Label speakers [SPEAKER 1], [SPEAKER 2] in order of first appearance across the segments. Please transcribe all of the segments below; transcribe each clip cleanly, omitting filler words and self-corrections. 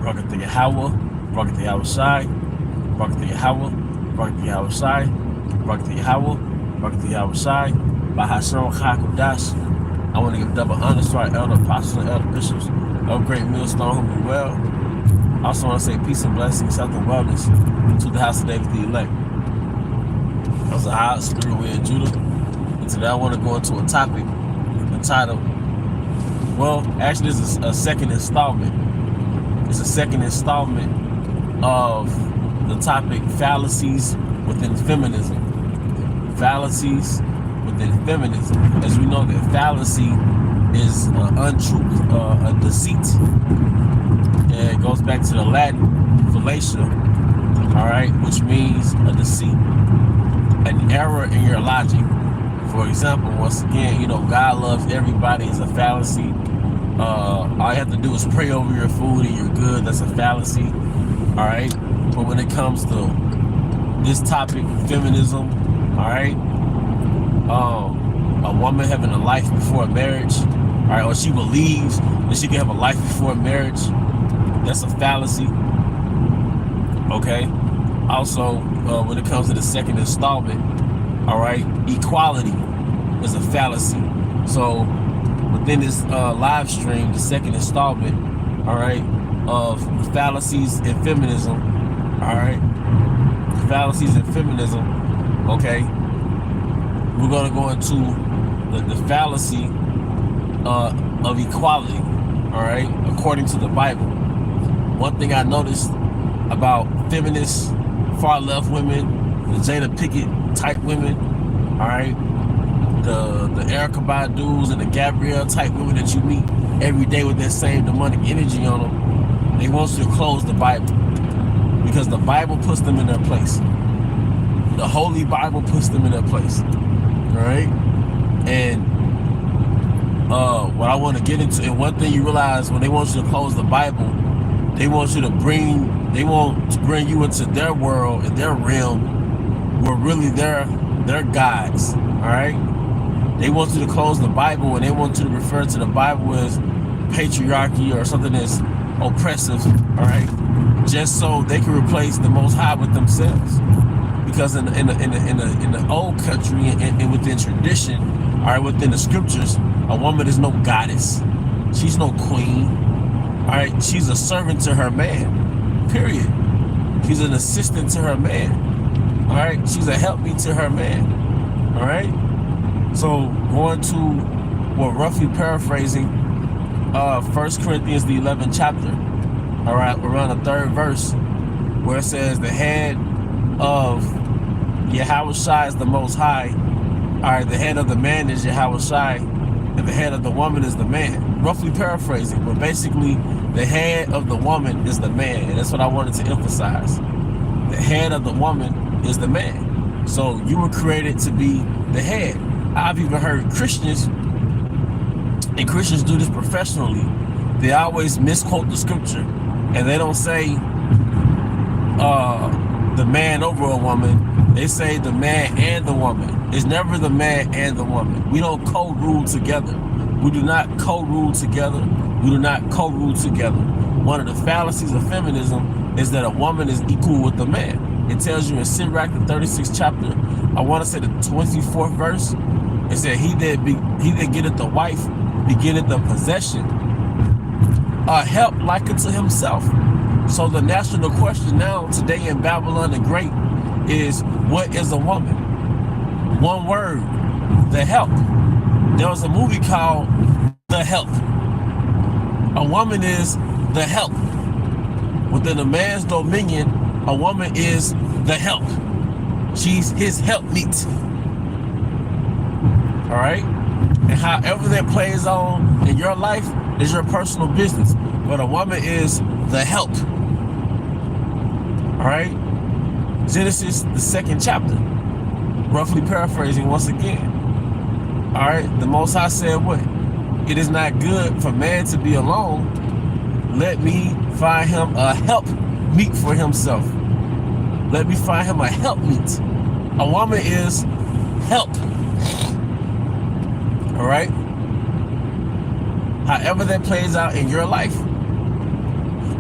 [SPEAKER 1] Barak Atah Yahweh, Barak Atah Yahweh Shai, Barak Atah Yahweh, Barak Atah Yahweh Shai, Barak Atah Yahweh, Barak Atah Yahweh Shai, by Hashem Chakudash. I want to give double honors to our elder apostles and elder bishops of Great Millstone who be well. I also want to say peace and blessings, health and wellness to the house of David the elect. That was a hot spirit way in Judah. And today I want to go into a topic entitled, well, actually this is a second installment. It's a second installment of the topic fallacies within feminism. Fallacies within feminism. As we know that fallacy is untruth, a deceit. And it goes back to the Latin fallacia, all right, which means a deceit, an error in your logic. For example, once again, you know, God loves everybody is a fallacy. All you have to do is pray over your food and you're good. That's a fallacy, all right? But when it comes to this topic, feminism, all right, a woman having a life before marriage, all right, or she believes that she can have a life before marriage, that's a fallacy, okay? Also, when it comes to the second installment, all right, equality is a fallacy. So within this live stream, the second installment, all right, of fallacies in feminism, all right, fallacies in feminism, okay, we're gonna go into the fallacy of equality, all right, according to the Bible. One thing I noticed about feminists, far left women, the Jada Pickett type women, all right, the Erykah Badu's and the Gabrielle type women that you meet every day with that same demonic energy on them, they want you to close the Bible because the Bible puts them in their place. The Holy Bible puts them in their place, all right? And what I want to get into, and one thing you realize when they want you to close the Bible, they want to bring you into their world and their realm where really they're gods, all right? They want you to close the Bible and they want you to refer to the Bible as patriarchy or something that's oppressive, all right? Just so they can replace the Most High with themselves. Because in the old country and within tradition, all right, within the scriptures, a woman is no goddess. She's no queen, all right? She's a servant to her man, period. She's an assistant to her man, all right? She's a helpmeet to her man, all right? So going to, well, roughly paraphrasing, 1 Corinthians, the 11th chapter, all right, around the 3rd verse, where it says the head of Yahweh Shai is the Most High, all right, the head of the man is Yahweh Shai, and the head of the woman is the man. Roughly paraphrasing, but basically the head of the woman is the man, and that's what I wanted to emphasize. The head of the woman is the man. So you were created to be the head. I've even heard Christians, and Christians do this professionally, they always misquote the scripture, and they don't say the man over a woman. They say the man and the woman. It's never the man and the woman. We don't co-rule together. We do not co-rule together. We do not co-rule together. One of the fallacies of feminism is that a woman is equal with the man. It tells you in Sirach, the 36th chapter, I want to say the 24th verse, it said, he that getteth the wife begetteth the possession, a help like unto himself. So the national question now, today in Babylon the Great, is what is a woman? One word, the help. There was a movie called The Help. A woman is the help. Within a man's dominion, a woman is the help. She's his helpmeet. All right? And however that plays on in your life is your personal business. But a woman is the help. All right? Genesis, the 2nd chapter. Roughly paraphrasing once again. All right? The Most High said what? It is not good for man to be alone. Let me find him a help meet for himself. Let me find him a helpmeet. A woman is help. All right? However that plays out in your life.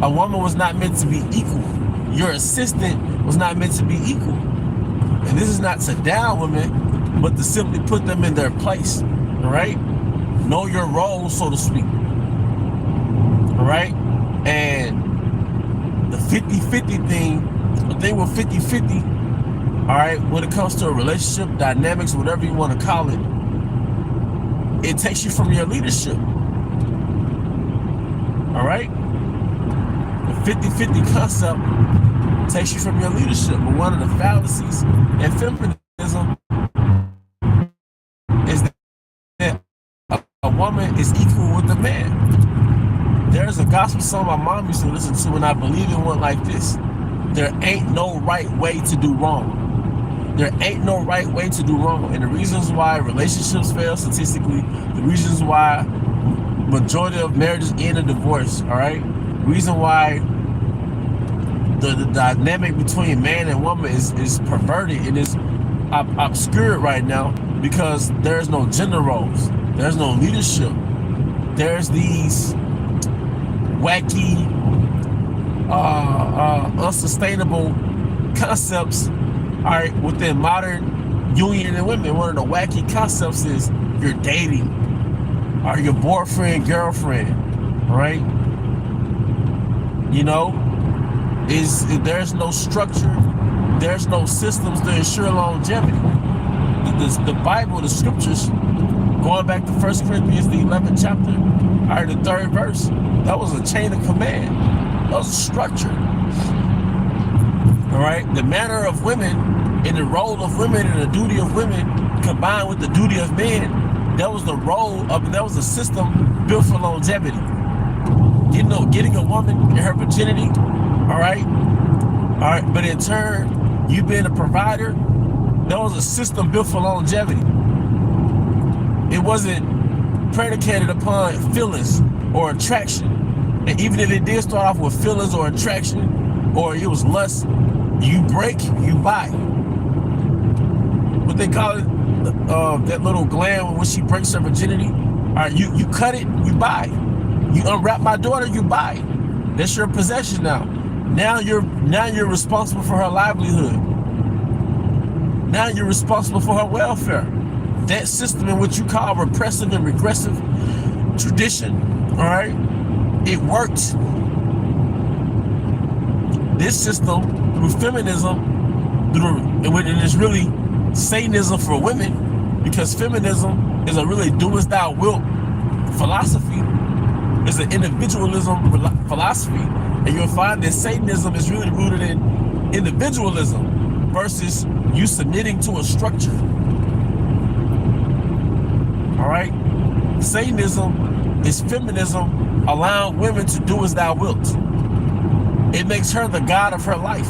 [SPEAKER 1] A woman was not meant to be equal. Your assistant was not meant to be equal. And this is not to down women, but to simply put them in their place. All right? Know your role, so to speak. All right? And the 50-50 thing, the thing with 50-50, all right, when it comes to a relationship, dynamics, whatever you want to call it, it takes you from your leadership. All right? The 50-50 concept takes you from your leadership. But one of the fallacies in feminism is that a woman is equal with a man. There's a gospel song my mom used to listen to, and I believe it went like this. There ain't no right way to do wrong. There ain't no right way to do wrong. And the reasons why relationships fail statistically, the reasons why majority of marriages end in divorce, all right? The reason why the dynamic between man and woman is perverted and is obscured right now because there's no gender roles. There's no leadership. There's these wacky, unsustainable concepts, all right, within modern union and women. One of the wacky concepts is you're dating, or your boyfriend, girlfriend, all right? You know, there's no structure, there's no systems to ensure longevity. The Bible, the scriptures, going back to 1 Corinthians, the 11th chapter, all right, the 3rd verse, that was a chain of command. That was a structure. All right, the manner of women and the role of women and the duty of women combined with the duty of men, that was the role of, that was a system built for longevity. You know, getting a woman in her virginity, all right, but in turn, you being a provider, that was a system built for longevity. It wasn't predicated upon feelings or attraction. And even if it did start off with feelings or attraction, or it was lust, you break, you buy. What they call it, that little gland when she breaks her virginity, all right, you cut it, you buy. You unwrap my daughter, you buy. That's your possession now. Now you're responsible for her livelihood. Now you're responsible for her welfare. That system in which you call repressive and regressive tradition, all right, it worked. This system, through feminism, and it's really Satanism for women, because feminism is a really do as thou wilt philosophy. It's an individualism philosophy, and you'll find that Satanism is really rooted in individualism versus you submitting to a structure. All right? Satanism is feminism allowing women to do as thou wilt. It makes her the god of her life.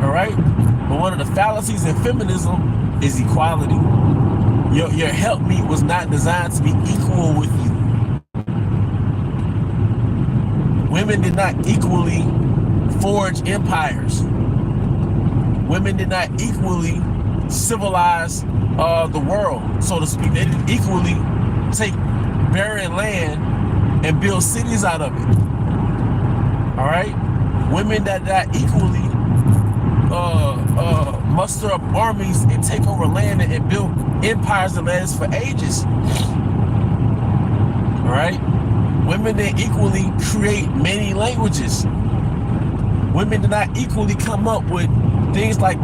[SPEAKER 1] All right? But one of the fallacies in feminism is equality. Your helpmeet was not designed to be equal with you. Women did not equally forge empires. Women did not equally civilize the world, so to speak. They didn't equally take barren land and build cities out of it. All right? Women that equally muster up armies and take over land and build empires that last for ages. All right? Women that equally create many languages. Women did not equally come up with things like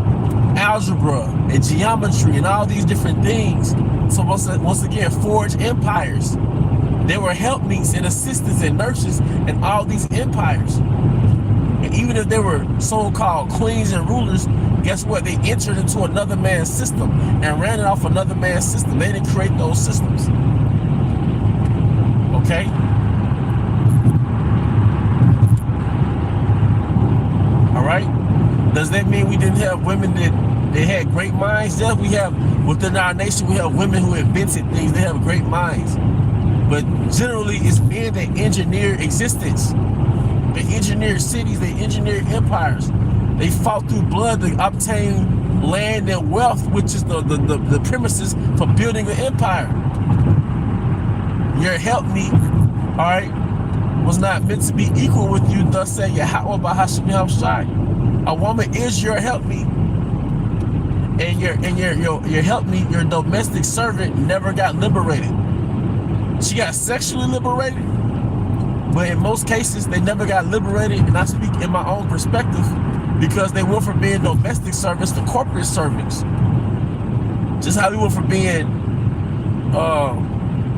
[SPEAKER 1] algebra and geometry and all these different things. So once again, forge empires. They were helpmeets and assistants and nurses in all these empires. And even if they were so-called queens and rulers, guess what? They entered into another man's system and ran it off another man's system. They didn't create those systems. Okay? All right? Does that mean we didn't have women that they had great minds? Yes, we have, within our nation, we have women who invented things. They have great minds. But generally, it's men that engineer existence. They engineered cities, they engineered empires. They fought through blood to obtain land and wealth, which is the premises for building an empire. Your helpmeet, all right, was not meant to be equal with you, thus say Yahweh Bahashim Shai. A woman is your helpmeet, and your helpmeet, your domestic servant, never got liberated. She got sexually liberated, but in most cases they never got liberated, and I speak in my own perspective because they went from being domestic servants to corporate servants. Just how we went from being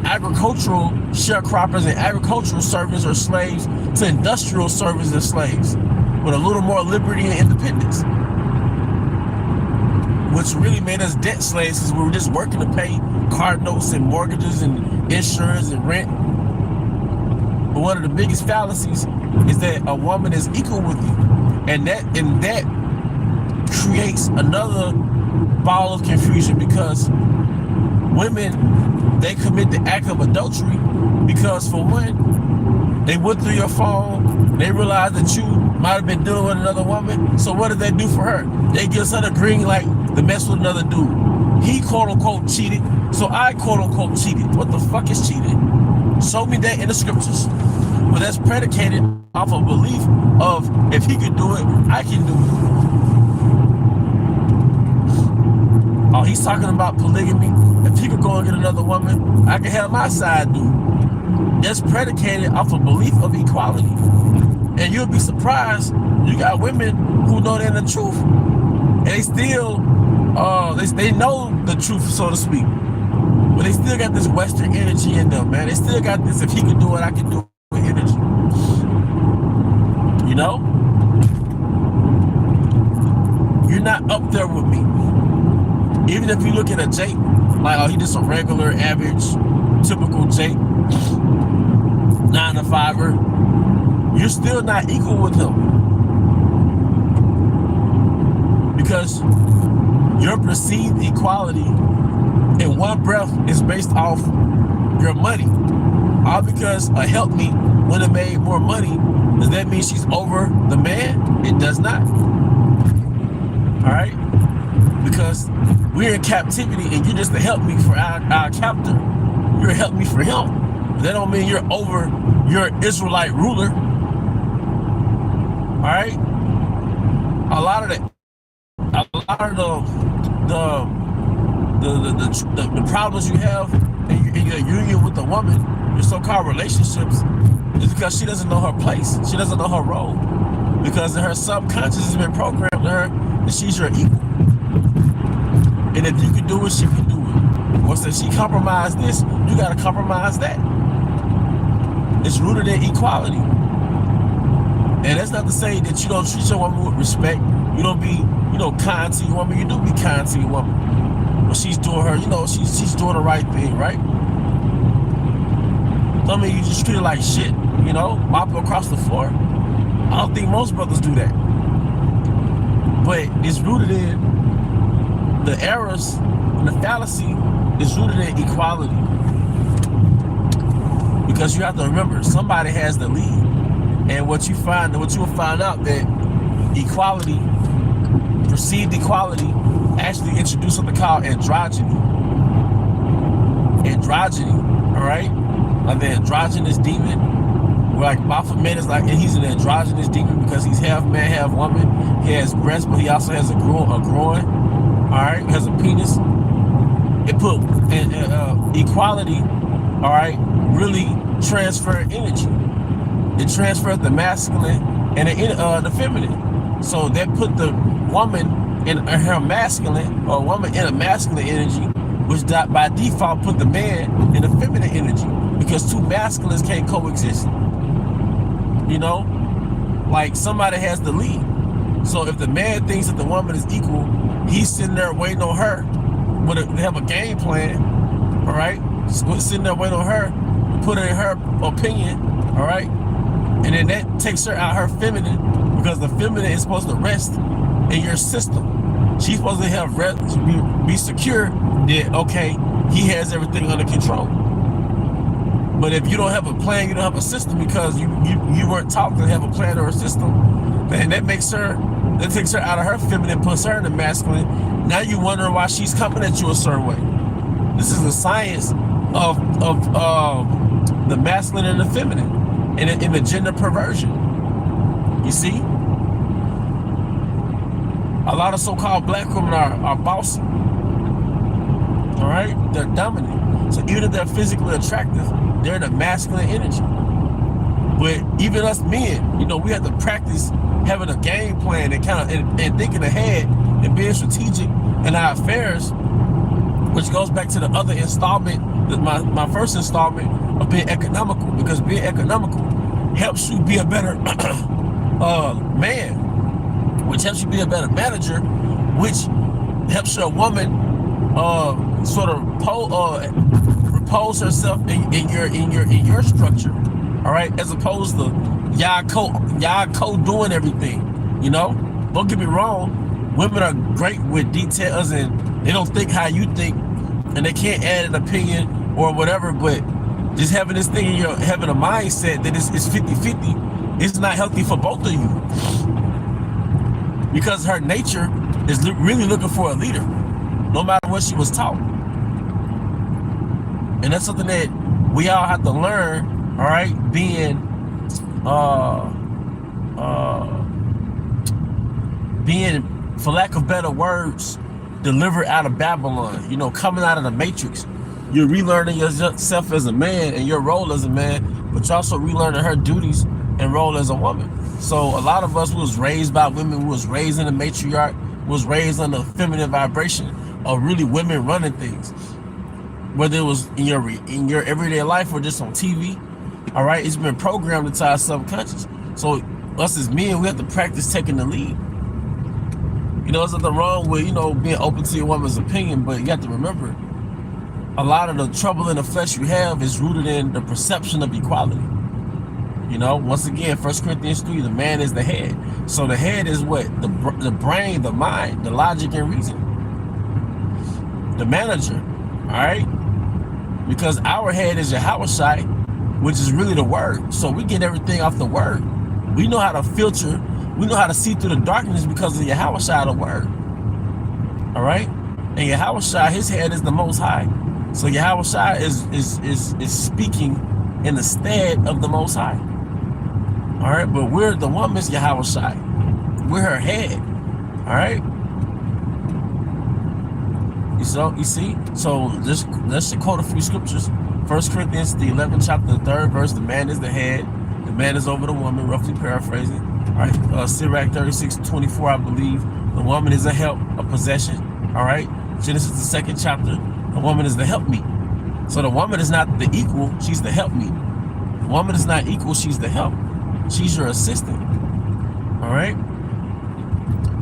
[SPEAKER 1] agricultural sharecroppers and agricultural servants or slaves to industrial servants and slaves with a little more liberty and independence, which really made us debt slaves because we were just working to pay car notes and mortgages and insurance and rent. But one of the biggest fallacies is that a woman is equal with you, and that creates another ball of confusion, because women, they commit the act of adultery because, for one, they went through your phone, they realized that you might have been dealing with another woman. So what did they do for her? They give her the green light to mess with another dude. He quote unquote cheated, so I quote unquote cheated. What the fuck is cheating? Show me that in the scriptures. But that's predicated off a belief of, if he could do it, I can do it. Oh, he's talking about polygamy. If he could go and get another woman, I can have my side do. That's predicated off a belief of equality. And you'll be surprised, you got women who know they're the truth, and they still, they know the truth, so to speak, but they still got this Western energy in them, man. They still got this, if he could do it, I can do it energy. You know? You're not up there with me. Even if you look at a Jake, like, oh, he just a regular, average, typical Jake, 9 to 5er, you're still not equal with him. Because your perceived equality in one breath is based off your money. All because a helpmeet would have made more money. Does that mean she's over the man? It does not. All right? Because we're in captivity and you're just a helpmeet for our captor. You're a helpmeet for him. But that don't mean you're over your Israelite ruler. All right? A lot of the problems you have in your union with a woman, your so-called relationships, is because she doesn't know her place. She doesn't know her role. Because her subconscious has been programmed to her that she's your equal. And if you can do it, she can do it. Or since she compromised this, you gotta compromise that. It's rooted in equality. And that's not to say that you don't treat your woman with respect. You don't be, kind to your woman. You do be kind to your woman. But she's doing her, she's doing the right thing, right? I mean, you just treat her like shit, mop her across the floor. I don't think most brothers do that. But it's rooted in the errors, and the fallacy is rooted in equality. Because you have to remember, somebody has the lead. And what you will find out that equality, perceived equality, actually introduced something called androgyny. Androgyny, all right? Like the androgynous demon, where like Baphomet is like, and he's an androgynous demon because he's half man, half woman. He has breasts, but he also has a groin, all right? Has a penis. It put equality, all right, really transferred energy. It transferred the masculine and the feminine. So that put the woman in her masculine, or woman in a masculine energy, which by default put the man in a feminine energy, because two masculines can't coexist. Like somebody has the lead. So if the man thinks that the woman is equal, he's sitting there waiting on her. They have a game plan, all right? Sitting there waiting on her, put her in her opinion, all right? And then that takes her out her feminine, because the feminine is supposed to rest in your system. She's supposed to have rest, be secure that, okay, he has everything under control. But if you don't have a plan, you don't have a system, because you weren't taught to have a plan or a system, then that takes her out of her feminine, puts her in the masculine. Now you wondering why she's coming at you a certain way. This is the science of the masculine and the feminine. in the gender perversion. You see, a lot of so-called black women are bossy. All right, they're dominant. So even if they're physically attractive, they're the masculine energy. But even us men, you know, we have to practice having a game plan and kind of and thinking ahead and being strategic in our affairs, which goes back to the other installment, my first installment of being economical, because being economical helps you be a better man, which helps you be a better manager, which helps your woman sort of repose herself in your structure. All right, as opposed to y'all doing everything. You know, don't get me wrong, women are great with details and they don't think how you think, and they can't add an opinion or whatever, but just having this thing in your, having a mindset that it's 50-50, it's not healthy for both of you, because her nature is really looking for a leader, no matter what she was taught. And that's something that we all have to learn. All right, being for lack of better words, delivered out of Babylon, you know, coming out of the matrix. You're relearning yourself as a man and your role as a man, but you're also relearning her duties and role as a woman. So a lot of us was raised by women, was raised in a matriarch, was raised on the feminine vibration of really women running things, whether it was in your everyday life or just on TV. All right, it's been programmed into our subconscious. So us as men, we have to practice taking the lead. You know, there's nothing wrong with, you know, being open to your woman's opinion, but you have to remember, a lot of the trouble in the flesh you have is rooted in the perception of equality. You know, once again, 1 Corinthians 3, the man is the head. So the head is what? The brain, the mind, the logic and reason. The manager, all right? Because our head is Yahushai, which is really the word. So we get everything off the word. We know how to filter, we know how to see through the darkness because of Yahushai, the word. All right? And Yahushai, his head is the Most High. So Yahushai is speaking in the stead of the Most High. All right, but we're the woman's Yahushai. We're her head. All right. You see? So let's quote a few scriptures. 1 Corinthians, the 11th chapter, the 3rd verse, the man is the head, the man is over the woman, roughly paraphrasing. All right, Sirach 36:24, I believe. The woman is a help, a possession. All right. Genesis, the 2nd chapter, the woman is the helpmeet. So the woman is not the equal, she's the helpmeet. The woman is not equal, she's the help. She's your assistant. All right.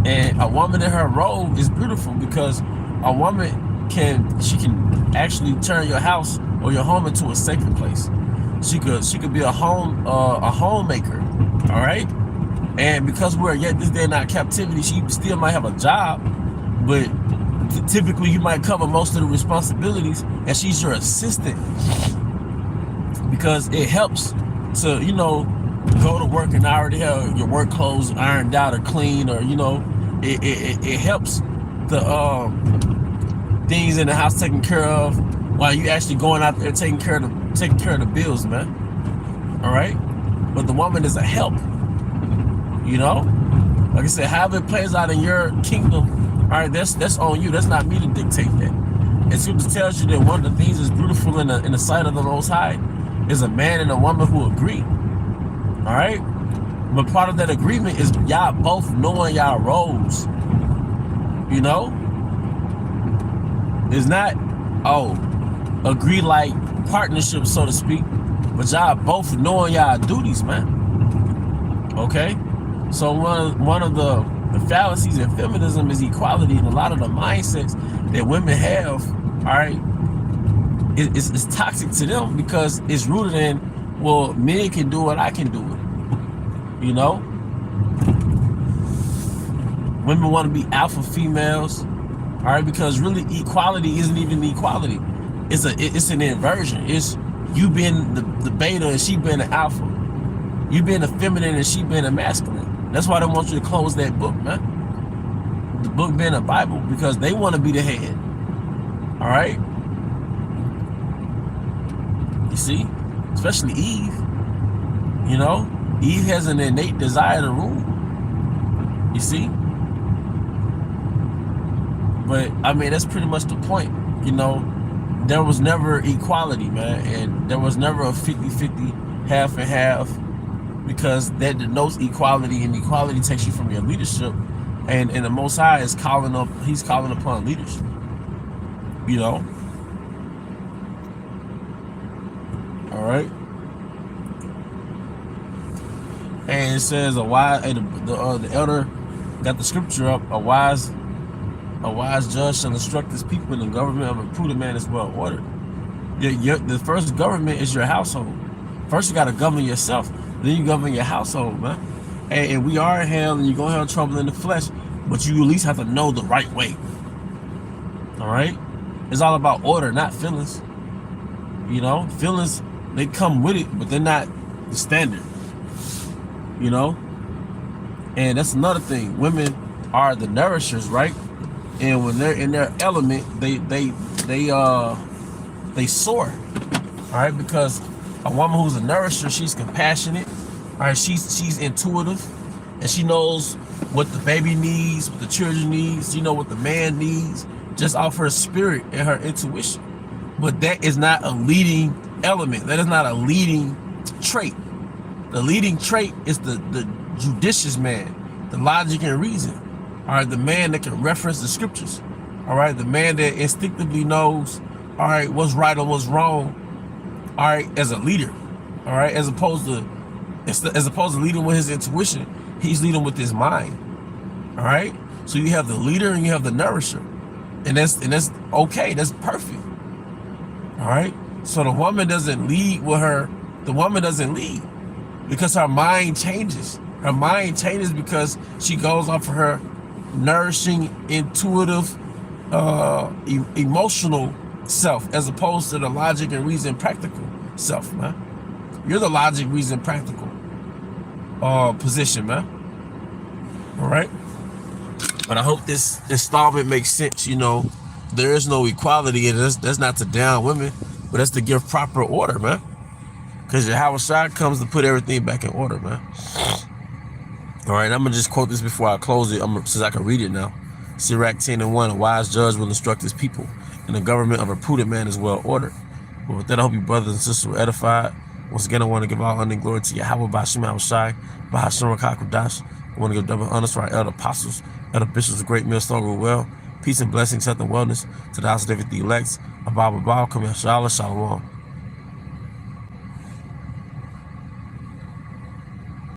[SPEAKER 1] And a woman in her role is beautiful, because a woman can actually turn your house or your home into a sacred place. She could be a homemaker. All right. And because we're yet this day in our captivity, she still might have a job, but typically you might cover most of the responsibilities, and she's your assistant, because it helps to, you know, go to work and already have your work clothes ironed out or clean, or, you know, it helps the things in the house taken care of while you actually going out there taking care of the bills, man. All right. But the woman is a help. You know, like I said, however it plays out in your kingdom, all right, that's on you. That's not me to dictate that. And Scripture tells you that one of the things that's beautiful in the sight of the Most High is a man and a woman who agree. All right, but part of that agreement is y'all both knowing y'all roles. You know, it's not agree like partnership, so to speak, but y'all both knowing y'all duties, man. Okay. So one of the fallacies in feminism is equality, and a lot of the mindsets that women have, all right, it's toxic to them, because it's rooted in, well, men can do it, I can do it. You know, women want to be alpha females, all right, because really equality isn't even equality. It's an inversion. It's you being the beta and she being the alpha. You being the feminine and she being the masculine. That's why they want you to close that book, man. The book being a Bible, because they want to be the head. All right. You see, especially Eve. You know, Eve has an innate desire to rule. You see? But I mean, that's pretty much the point. You know, there was never equality, man, and there was never a 50-50, half and half, because that denotes equality, and equality takes you from your leadership, and the Most High is he's calling upon leadership. You know? All right. And it says the elder got the scripture up. A wise judge shall instruct his people, in the government of a prudent man is well ordered. The first government is your household. First you got to govern yourself, then you govern your household, man. And we are in hell, and you're going to have trouble in the flesh, but you at least have to know the right way. All right? It's all about order, not feelings. You know, feelings, they come with it, but they're not the standard. You know? And that's another thing. Women are the nourishers, right? And when they're in their element, they soar. All right, because a woman who's a nourisher, she's compassionate. All right, she's intuitive, and she knows what the baby needs, what the children needs. She knows what the man needs, just off her spirit and her intuition. But that is not a leading element. That is not a leading trait. The leading trait is the judicious man, the logic and reason. All right, the man that can reference the scriptures. All right, the man that instinctively knows, all right, what's right or what's wrong. All right, as a leader. All right, as opposed to leading with his intuition, he's leading with his mind. All right, so you have the leader and you have the nourisher, and that's okay. That's perfect. All right, so the woman doesn't lead with her. The woman doesn't lead because her mind changes. Her mind changes because she goes off of her nourishing, intuitive, emotional self, as opposed to the logic and reason, practical self, man. You're the logic, reason, practical position, man. All right. But I hope this installment makes sense. You know, there is no equality, and that's not to down women, but that's to give proper order, man. Because Yahweh Shai comes to put everything back in order, man. All right, I'm going to just quote this before I close it, since I can read it now. Sirach 10:1, a wise judge will instruct his people, and the government of a prudent man is well ordered. But with that, I hope you brothers and sisters were edified. Once again, I want to give all honor and glory to Yahweh, B'Hashem Yahushai, B'Hashem Rakakudash. I want to give double honors for our elder apostles, elder bishops, a great millstone rule well. Peace and blessings, health and wellness to the house of David, the elects. Abba, Abba, come here, Shalom, Shalom.